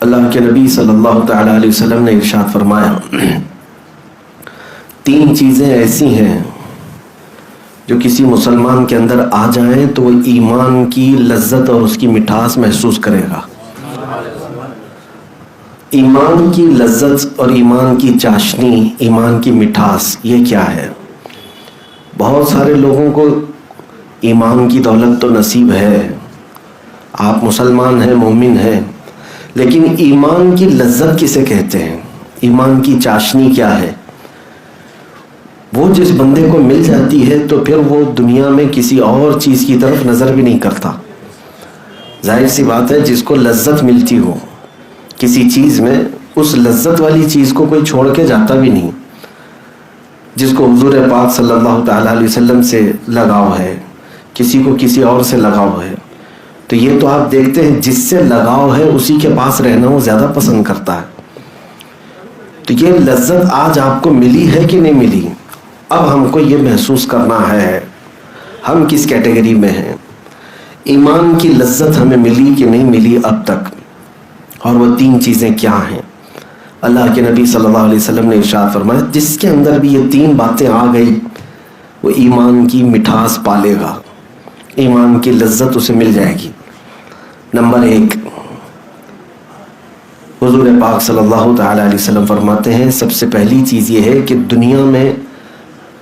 اللہ کے نبی صلی اللہ تعالی علیہ وسلم نے ارشاد فرمایا، تین چیزیں ایسی ہیں جو کسی مسلمان کے اندر آ جائیں تو وہ ایمان کی لذت اور اس کی مٹھاس محسوس کرے گا۔ ایمان کی لذت اور ایمان کی چاشنی، ایمان کی مٹھاس، یہ کیا ہے؟ بہت سارے لوگوں کو ایمان کی دولت تو نصیب ہے، آپ مسلمان ہیں، مومن ہیں، لیکن ایمان کی لذت کسے کہتے ہیں؟ ایمان کی چاشنی کیا ہے؟ وہ جس بندے کو مل جاتی ہے تو پھر وہ دنیا میں کسی اور چیز کی طرف نظر بھی نہیں کرتا۔ ظاہر سی بات ہے، جس کو لذت ملتی ہو کسی چیز میں، اس لذت والی چیز کو کوئی چھوڑ کے جاتا بھی نہیں۔ جس کو حضور پاک صلی اللہ تعالی علیہ وسلم سے لگاؤ ہے، کسی کو کسی اور سے لگاؤ ہے، تو یہ تو آپ دیکھتے ہیں جس سے لگاؤ ہے اسی کے پاس رہنا وہ زیادہ پسند کرتا ہے۔ تو یہ لذت آج آپ کو ملی ہے کہ نہیں ملی؟ اب ہم کو یہ محسوس کرنا ہے ہم کس کیٹیگری میں ہیں، ایمان کی لذت ہمیں ملی کہ نہیں ملی اب تک، اور وہ تین چیزیں کیا ہیں؟ اللہ کے نبی صلی اللہ علیہ وسلم نے ارشاد فرمایا، جس کے اندر بھی یہ تین باتیں آ گئی وہ ایمان کی مٹھاس پالے گا، ایمان کی لذت اسے مل جائے گی۔ نمبر ایک، حضور پاک صلی اللہ تعالی علیہ وسلم فرماتے ہیں، سب سے پہلی چیز یہ ہے کہ دنیا میں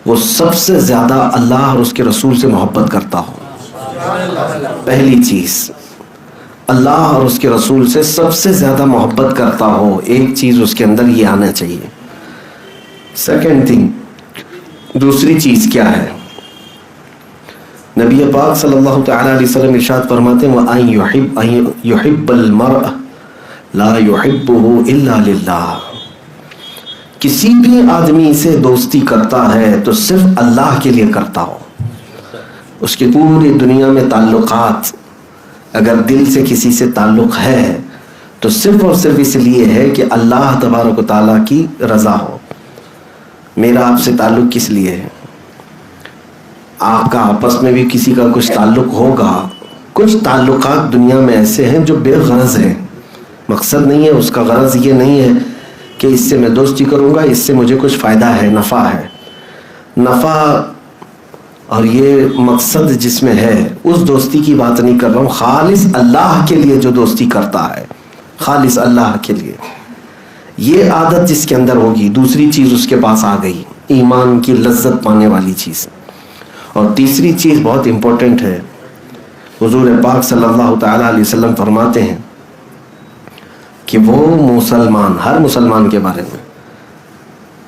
وہ سب سے زیادہ اللہ اور اس کے رسول سے محبت کرتا ہو۔ پہلی چیز، اللہ اور اس کے رسول سے سب سے زیادہ محبت کرتا ہو، ایک چیز اس کے اندر یہ آنا چاہیے۔ سیکنڈ تھنگ، دوسری چیز کیا ہے؟ نبی پاک صلی اللہ تعالی علیہ وسلم ارشاد فرماتے ہیں، وَأَن يُحِبَّ الْمَرْءَ لَا يُحِبُّهُ إِلَّا لِلَّهِ، کسی بھی آدمی سے دوستی کرتا ہے تو صرف اللہ کے لیے کرتا ہو۔ اس کی پوری دنیا میں تعلقات، اگر دل سے کسی سے تعلق ہے تو صرف اور صرف اس لیے ہے کہ اللہ تبارک و تعالیٰ کی رضا ہو۔ میرا آپ سے تعلق کس لیے ہے؟ آپ کا آپس میں بھی کسی کا کچھ تعلق ہوگا۔ کچھ تعلقات دنیا میں ایسے ہیں جو بے غرض ہیں، مقصد نہیں ہے اس کا، غرض یہ نہیں ہے کہ اس سے میں دوستی کروں گا، اس سے مجھے کچھ فائدہ ہے، نفع ہے۔ نفع اور یہ مقصد جس میں ہے، اس دوستی کی بات نہیں کر رہا ہوں، خالص اللہ کے لیے جو دوستی کرتا ہے، خالص اللہ کے لیے، یہ عادت جس کے اندر ہوگی، دوسری چیز اس کے پاس آ گئی، ایمان کی لذت پانے والی چیز۔ اور تیسری چیز بہت امپورٹنٹ ہے، حضور پاک صلی اللہ تعالی علیہ وسلم فرماتے ہیں کہ وہ مسلمان، ہر مسلمان کے بارے میں،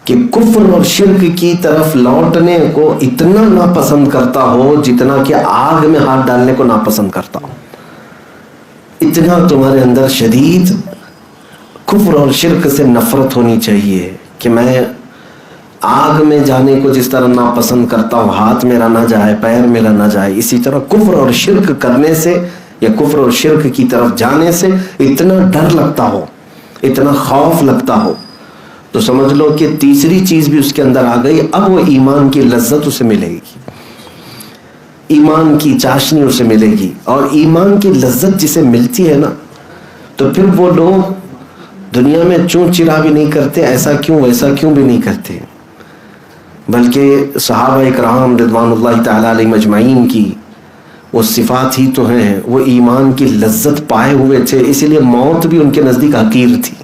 کہ کفر اور شرک کی طرف لوٹنے کو اتنا ناپسند کرتا ہو جتنا کہ آگ میں ہاتھ ڈالنے کو ناپسند کرتا ہو۔ اتنا تمہارے اندر شدید کفر اور شرک سے نفرت ہونی چاہیے کہ میں آگ میں جانے کو جس طرح ناپسند کرتا ہوں، ہاتھ میرا نہ جائے، پیر میرا نہ جائے، اسی طرح کفر اور شرک کرنے سے یا کفر اور شرک کی طرف جانے سے اتنا ڈر لگتا ہو، اتنا خوف لگتا ہو، تو سمجھ لو کہ تیسری چیز بھی اس کے اندر آ گئی۔ اب وہ ایمان کی لذت اسے ملے گی، ایمان کی چاشنی اسے ملے گی، اور ایمان کی لذت جسے ملتی ہے نا، تو پھر وہ لوگ دنیا میں چون چرا بھی نہیں کرتے، ایسا کیوں ویسا کیوں بھی نہیں کرتے، بلکہ صحابہ اکرام رضوان اللہ تعالی علیہم اجمعین کی وہ صفات ہی تو ہیں، وہ ایمان کی لذت پائے ہوئے تھے، اسی لیے موت بھی ان کے نزدیک حقیر تھی۔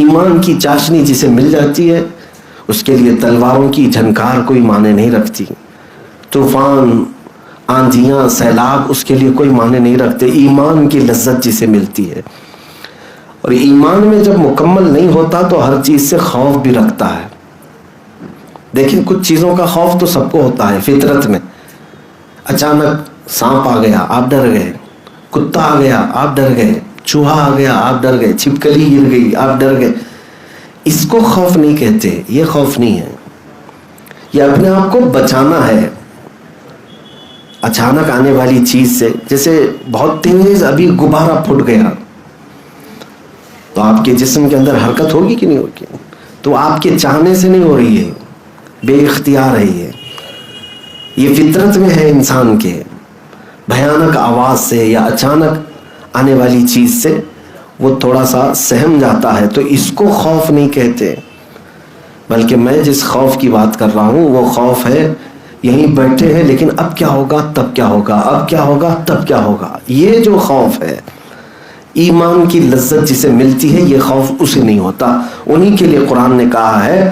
ایمان کی چاشنی جسے مل جاتی ہے اس کے لیے تلواروں کی جھنکار کوئی معنی نہیں رکھتی، طوفان، آندھیاں، سیلاب اس کے لیے کوئی معنی نہیں رکھتے، ایمان کی لذت جسے ملتی ہے۔ اور ایمان میں جب مکمل نہیں ہوتا تو ہر چیز سے خوف بھی رکھتا ہے۔ دیکھیں، کچھ چیزوں کا خوف تو سب کو ہوتا ہے فطرت میں، اچانک سانپ آ گیا آپ ڈر گئے، کتا آ گیا آپ ڈر گئے، چوہا آ گیا آپ ڈر گئے، چھپکلی گر گئی آپ ڈر گئے، اس کو خوف نہیں کہتے، یہ خوف نہیں ہے، یہ اپنے آپ کو بچانا ہے اچانک آنے والی چیز سے۔ جیسے بہت تیز ابھی غبارہ پھٹ گیا تو آپ کے جسم کے اندر حرکت ہوگی کہ نہیں ہوگی؟ تو آپ کے چاہنے سے نہیں ہو رہی ہے، بے اختیار ہے، یہ فطرت میں ہے انسان کے۔ بھیانک آواز سے یا اچانک آنے والی چیز سے وہ تھوڑا سا سہم جاتا ہے، تو اس کو خوف نہیں کہتے، بلکہ میں جس خوف کی بات کر رہا ہوں وہ خوف ہے یہیں بیٹھے ہیں لیکن اب کیا ہوگا تب کیا ہوگا، اب کیا ہوگا تب کیا ہوگا، یہ جو خوف ہے ایمان کی لذت جسے ملتی ہے یہ خوف اسے نہیں ہوتا. انہی کے لیے قرآن نے کہا ہے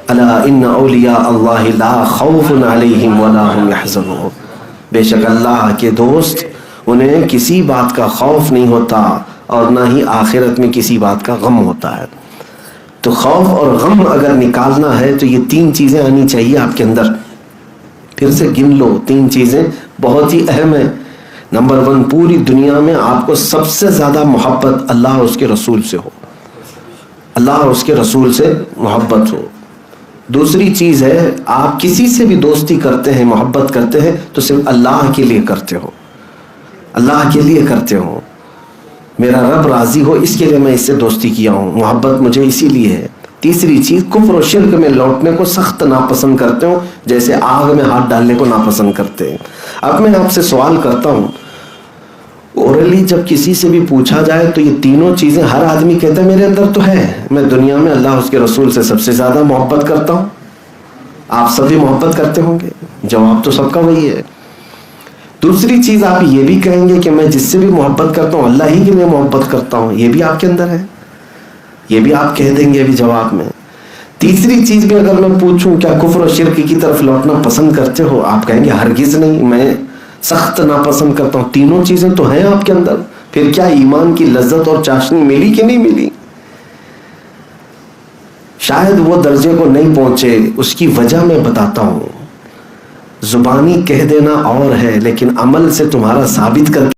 الا ان اولیاء اللہ لا خوف علیہم ولا هم یحزنون، بے شک اللہ کے دوست انہیں کسی بات کا خوف نہیں ہوتا اور نہ ہی آخرت میں کسی بات کا غم ہوتا ہے. تو خوف اور غم اگر نکالنا ہے تو یہ 3 چیزیں آنی چاہیے آپ کے اندر. پھر سے گن لو، 3 چیزیں بہت ہی اہم ہیں. نمبر 1، پوری دنیا میں آپ کو سب سے زیادہ محبت اللہ اور اس کے رسول سے ہو، اللہ اور اس کے رسول سے محبت ہو. دوسری چیز ہے آپ کسی سے بھی دوستی کرتے ہیں، محبت کرتے ہیں تو صرف اللہ کے لیے کرتے ہو، اللہ کے لیے کرتے ہو، میرا رب راضی ہو اس کے لیے میں اس سے دوستی کیا ہوں، محبت مجھے اسی لیے ہے. تیسری چیز، کفر و شرک میں لوٹنے کو سخت ناپسند کرتے ہو، جیسے آگ میں ہاتھ ڈالنے کو ناپسند کرتے ہیں. اب میں آپ سے سوال کرتا ہوں، اورلی جب کسی سے بھی پوچھا جائے تو یہ تینوں چیزیں ہر آدمی کہتا ہے میرے اندر تو ہے، میں دنیا میں اللہ اس کے رسول سے سب سے زیادہ محبت کرتا ہوں. آپ سبھی محبت کرتے ہوں گے، جواب تو سب کا وہی ہے. دوسری چیز آپ یہ بھی کہیں گے کہ میں جس سے بھی محبت کرتا ہوں اللہ ہی کے لیے محبت کرتا ہوں، یہ بھی آپ کے اندر ہے، یہ بھی آپ کہہ دیں گے ابھی جواب میں. تیسری چیز بھی اگر میں پوچھوں کیا کفر و شرک کی طرف لوٹنا پسند کرتے ہو، آپ کہیں گے ہرگز نہیں، میں سخت ناپسند کرتا ہوں. تینوں چیزیں تو ہیں آپ کے اندر، پھر کیا ایمان کی لذت اور چاشنی ملی کہ نہیں ملی؟ شاید وہ درجے کو نہیں پہنچے، اس کی وجہ میں بتاتا ہوں. زبانی کہہ دینا اور ہے لیکن عمل سے تمہارا ثابت کر